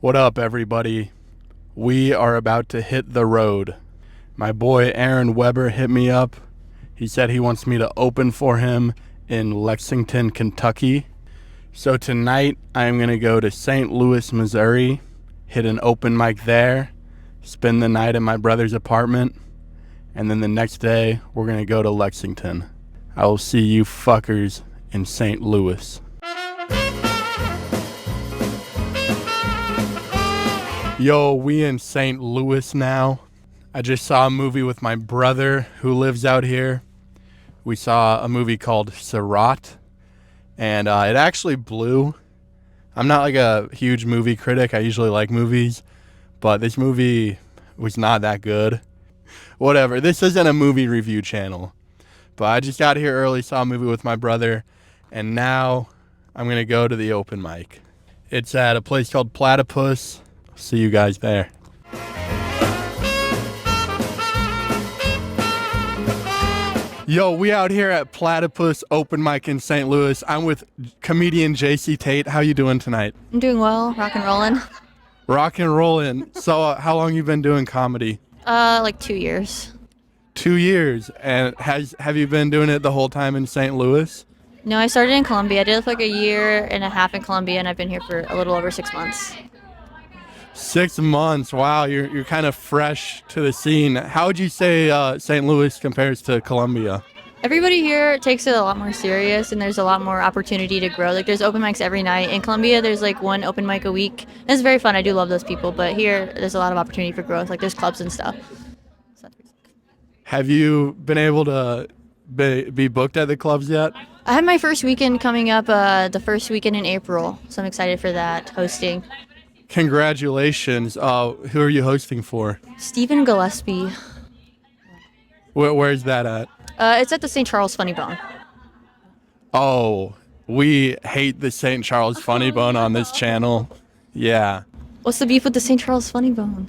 What up, everybody? We are about to hit the road. My boy Aaron Weber hit me up. He said he wants me to open for him in Lexington, Kentucky. So tonight I am going to go to St. Louis, Missouri, hit an open mic there, spend the night at my brother's apartment, and then the next day we're going to go to Lexington. I will see you fuckers in St. Louis. Yo, we in St. Louis now. I just saw a movie with my brother who lives out here. We saw a movie called Sirat, and it actually blew. I'm not like a huge movie critic. I usually like movies, but this movie was not that good. Whatever, this isn't a movie review channel. But I just got here early, saw a movie with my brother, and now I'm going to go to the open mic. It's at a place called Platypus. See you guys there. Yo, we out here at Platypus open mic in St. Louis. I'm with comedian Jacy Tate. How you doing tonight? I'm doing well, rock and rolling. Rock and rolling. So how long you been doing comedy? Like 2 years. 2 years. And have you been doing it the whole time in St. Louis? No, I started in Columbia. I did like a year and a half in Columbia, and I've been here for a little over 6 months. 6 months. Wow, you're kind of fresh to the scene. How would you say St. Louis compares to Columbia? Everybody here takes it a lot more serious, and there's a lot more opportunity to grow. Like, there's open mics every night. In Columbia, there's like one open mic a week. It's very fun. I do love those people, but here, there's a lot of opportunity for growth. Like, there's clubs and stuff. So that's pretty sick. Have you been able to be booked at the clubs yet? I have my first weekend coming up, the first weekend in April, so I'm excited for that, hosting. Congratulations. Who are you hosting for? Stephen Gillespie. Where's that at? It's at the St. Charles Funny Bone. Oh, we hate the St. Charles Funny Bone on this channel. Yeah. What's the beef with the St. Charles Funny Bone?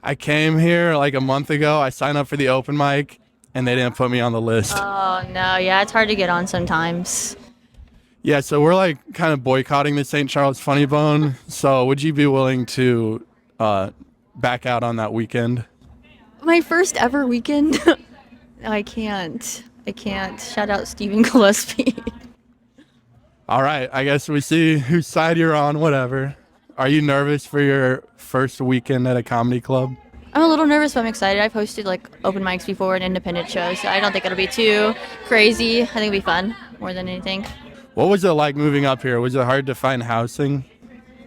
I came here like a month ago. I signed up for the open mic, and they didn't put me on the list. Oh, no. Yeah, it's hard to get on sometimes. Yeah, so we're like kind of boycotting the St. Charles Funny Bone. So would you be willing to back out on that weekend? My first ever weekend? I can't. Shout out Stephen Gillespie. All right, I guess we see whose side you're on, whatever. Are you nervous for your first weekend at a comedy club? I'm a little nervous, but I'm excited. I've hosted like open mics before and independent shows, so I don't think it'll be too crazy. I think it'll be fun more than anything. What was it like moving up here? Was it hard to find housing?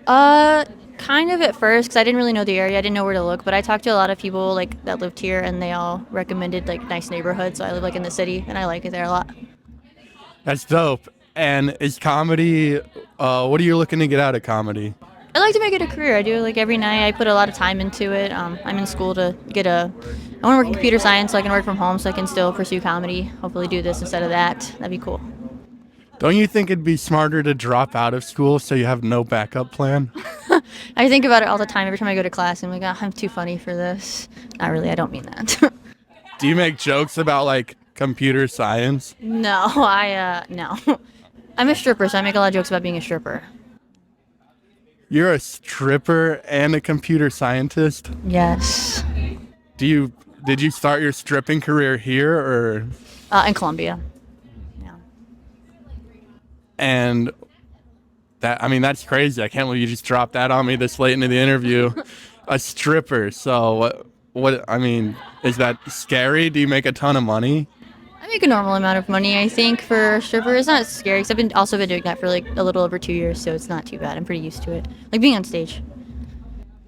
Kind of at first, because I didn't really know the area. I didn't know where to look, but I talked to a lot of people like that lived here, and they all recommended like nice neighborhoods. So I live like in the city, and I like it there a lot. That's dope. And is comedy, what are you looking to get out of comedy? I like to make it a career. I do like every night. I put a lot of time into it. I'm in school to get I want to work in computer science so I can work from home so I can still pursue comedy. Hopefully do this instead of that. That'd be cool. Don't you think it'd be smarter to drop out of school so you have no backup plan? I think about it all the time. Every time I go to class, I'm like, oh, I'm too funny for this. Not really. I don't mean that. Do you make jokes about like computer science? No, no. I'm a stripper, so I make a lot of jokes about being a stripper. You're a stripper and a computer scientist? Yes. Did you start your stripping career here or? In Columbia. Yeah. And that's crazy. I can't believe you just dropped that on me this late into the interview. A stripper. So is that scary? Do you make a ton of money? I make a normal amount of money, I think, for a stripper. It's not scary, because I've also been doing that for like a little over 2 years, so it's not too bad. I'm pretty used to it. Like being on stage.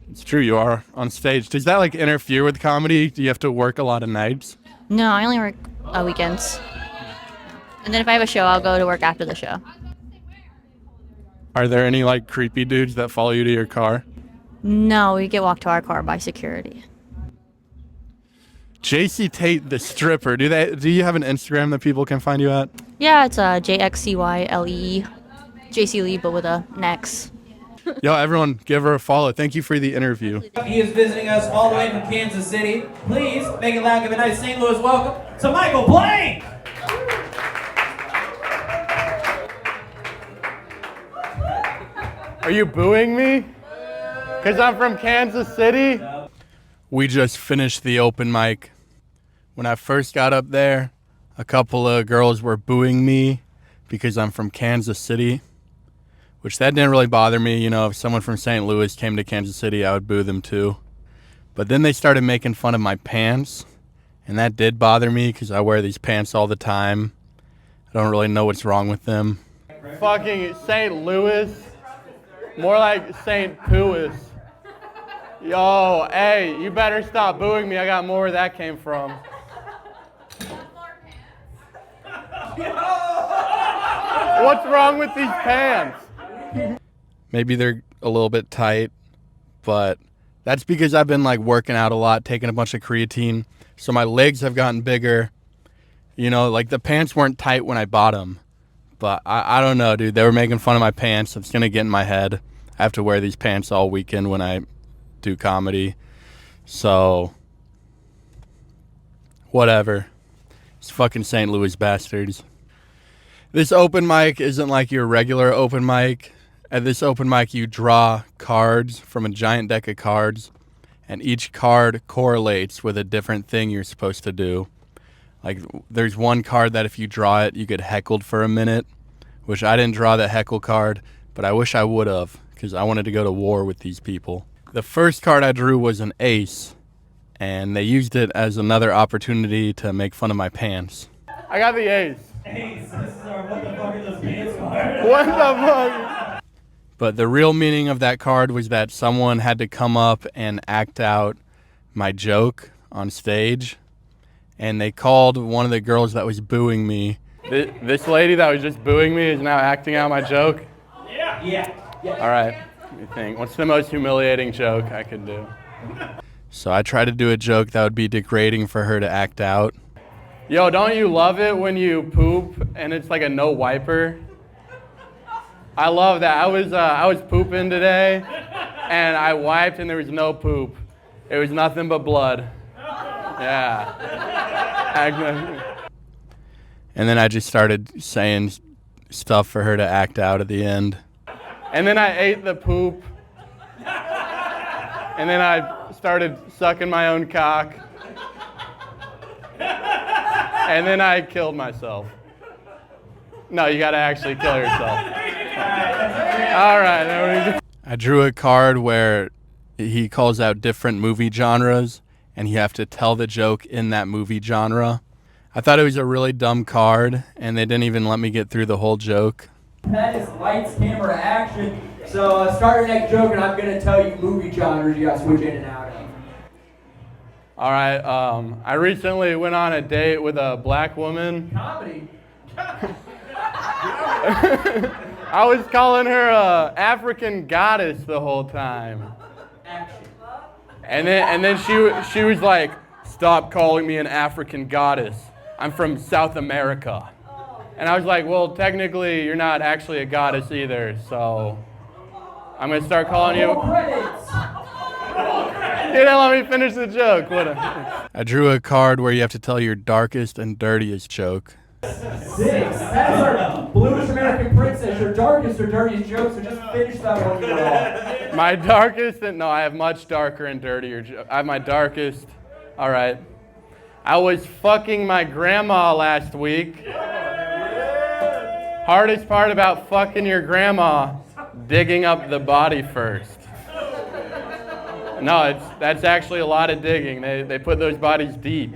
It's true, you are on stage. Does that like interfere with comedy? Do you have to work a lot of nights? No, I only work weekends. And then if I have a show, I'll go to work after the show. Are there any like creepy dudes that follow you to your car? No, we get walked to our car by security. Jacy Tate, the stripper. Do you have an Instagram that people can find you at? Yeah, it's JXCYLEE. JC Lee, but with an X. Yo, everyone, give her a follow. Thank you for the interview. He is visiting us all the way from Kansas City. Please make it loud, give a nice St. Louis welcome to Michael Blanck. Are you booing me? Because I'm from Kansas City? We just finished the open mic. When I first got up there, a couple of girls were booing me because I'm from Kansas City, which that didn't really bother me. You know, if someone from St. Louis came to Kansas City, I would boo them too. But then they started making fun of my pants, and that did bother me because I wear these pants all the time. I don't really know what's wrong with them. Fucking St. Louis, more like St. Pouis. Yo, hey, you better stop booing me. I got more where that came from. What's wrong with these pants? Maybe they're a little bit tight, but that's because I've been like working out a lot, taking a bunch of creatine. So my legs have gotten bigger. You know, like the pants weren't tight when I bought them. But I don't know, dude. They were making fun of my pants. It's going to get in my head. I have to wear these pants all weekend when I do comedy. So, whatever. It's fucking St. Louis bastards. This open mic isn't like your regular open mic. At this open mic, you draw cards from a giant deck of cards, and each card correlates with a different thing you're supposed to do. Like, there's one card that if you draw it, you get heckled for a minute, which I didn't draw the heckle card, but I wish I would have, because I wanted to go to war with these people. The first card I drew was an ace, and they used it as another opportunity to make fun of my pants. I got the ace. Ace, this is our what the fuck are those pants card. What the fuck? But the real meaning of that card was that someone had to come up and act out my joke on stage. And they called one of the girls that was booing me. This lady that was just booing me is now acting out my joke? Yeah. All right, let me think. What's the most humiliating joke I could do? So I tried to do a joke that would be degrading for her to act out. Yo, don't you love it when you poop and it's like a no wiper? I love that. I was pooping today, and I wiped and there was no poop. It was nothing but blood. Yeah. And then I just started saying stuff for her to act out at the end. And then I ate the poop. And then I started sucking my own cock. And then I killed myself. No, you gotta actually kill yourself. All right, there we go. I drew a card where he calls out different movie genres, and you have to tell the joke in that movie genre. I thought it was a really dumb card, and they didn't even let me get through the whole joke. That is lights, camera, action. So start your next joke, and I'm going to tell you movie genres you got to switch in and out of. All right, I recently went on a date with a black woman. Comedy. I was calling her a African goddess the whole time. Action. And then she was like, "Stop calling me an African goddess. I'm from South America." And I was like, "Well, technically, you're not actually a goddess either, so I'm going to start calling you..." Credits. You didn't let me finish the joke. I drew a card where you have to tell your darkest and dirtiest joke. 6. That's our bluish American princess. Your darkest or dirtiest joke, so just finish that one. You're all. My darkest, no, I have much darker and dirtier jokes. I have my darkest. All right. I was fucking my grandma last week. Hardest part about fucking your grandma, digging up the body first. No, that's actually a lot of digging. They put those bodies deep.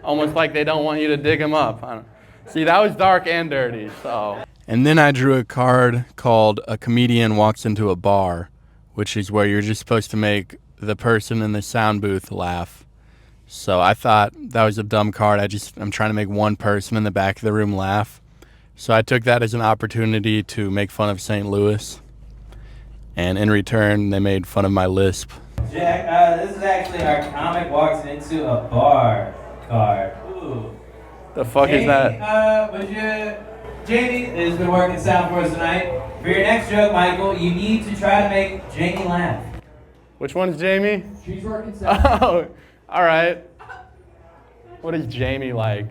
Almost like they don't want you to dig them up. See, that was dark and dirty, so. And then I drew a card called A Comedian Walks Into a Bar, which is where you're just supposed to make the person in the sound booth laugh. So I thought that was a dumb card. I'm trying to make one person in the back of the room laugh. So I took that as an opportunity to make fun of St. Louis. And in return, they made fun of my lisp. Jack, this is actually our comic walks into a bar card. Ooh. The fuck Jamie, is that? Jamie has been working sound for us tonight. For your next joke, Michael, you need to try to make Jamie laugh. Which one's Jamie? She's working sound. Oh, all right. What is Jamie like?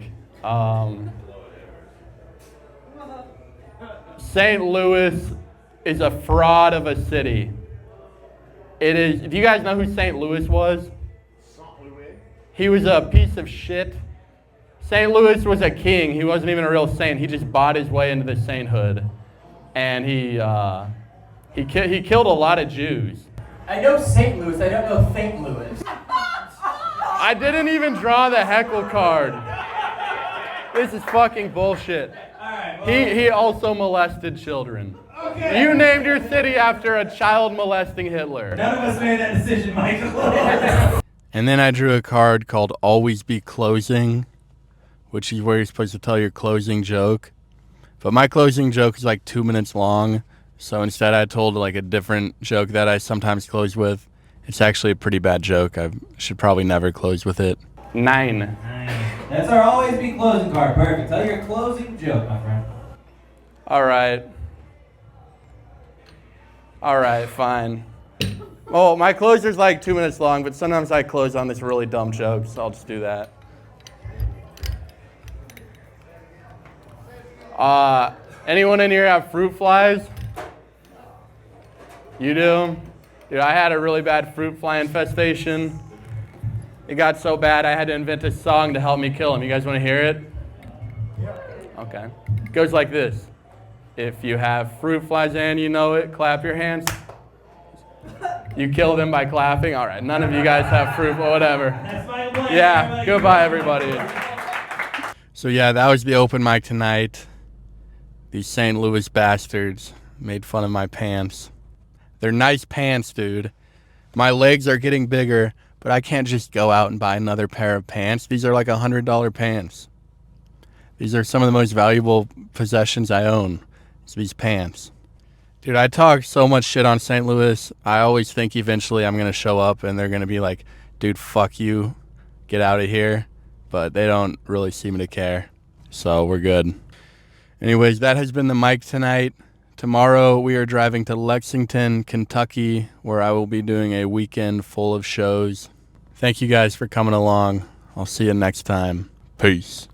St. Louis is a fraud of a city. It is. Do you guys know who St. Louis was? He was a piece of shit. St. Louis was a king. He wasn't even a real saint. He just bought his way into the sainthood, and he killed a lot of Jews. I know St. Louis. I don't know St. Louis. I didn't even draw the heckle card. This is fucking bullshit. He also molested children. Okay. You named your city after a child molesting Hitler. None of us made that decision, Michael. And then I drew a card called Always Be Closing, which is where you're supposed to tell your closing joke. But my closing joke is like 2 minutes long, so instead I told like a different joke that I sometimes close with. It's actually a pretty bad joke. I should probably never close with it. 9. That's our always be closing card. Perfect. Tell your closing joke, my friend. All right, fine. Oh, my closer's like 2 minutes long, but sometimes I close on this really dumb joke, so I'll just do that. Anyone in here have fruit flies? You do? Dude, I had a really bad fruit fly infestation. It got so bad I had to invent a song to help me kill them. You guys want to hear it? Okay. It goes like this. If you have fruit flies and you know it, clap your hands. You kill them by clapping? All right, none of you guys have fruit, but whatever. Yeah, goodbye, everybody. So yeah, that was the open mic tonight. These St. Louis bastards made fun of my pants. They're nice pants, dude. My legs are getting bigger, but I can't just go out and buy another pair of pants. These are like $100 pants. These are some of the most valuable possessions I own. It's these pants. Dude, I talk so much shit on St. Louis. I always think eventually I'm going to show up and they're going to be like, dude, fuck you. Get out of here. But they don't really seem to care. So we're good. Anyways, that has been the mic tonight. Tomorrow we are driving to Lexington, Kentucky, where I will be doing a weekend full of shows. Thank you guys for coming along. I'll see you next time. Peace.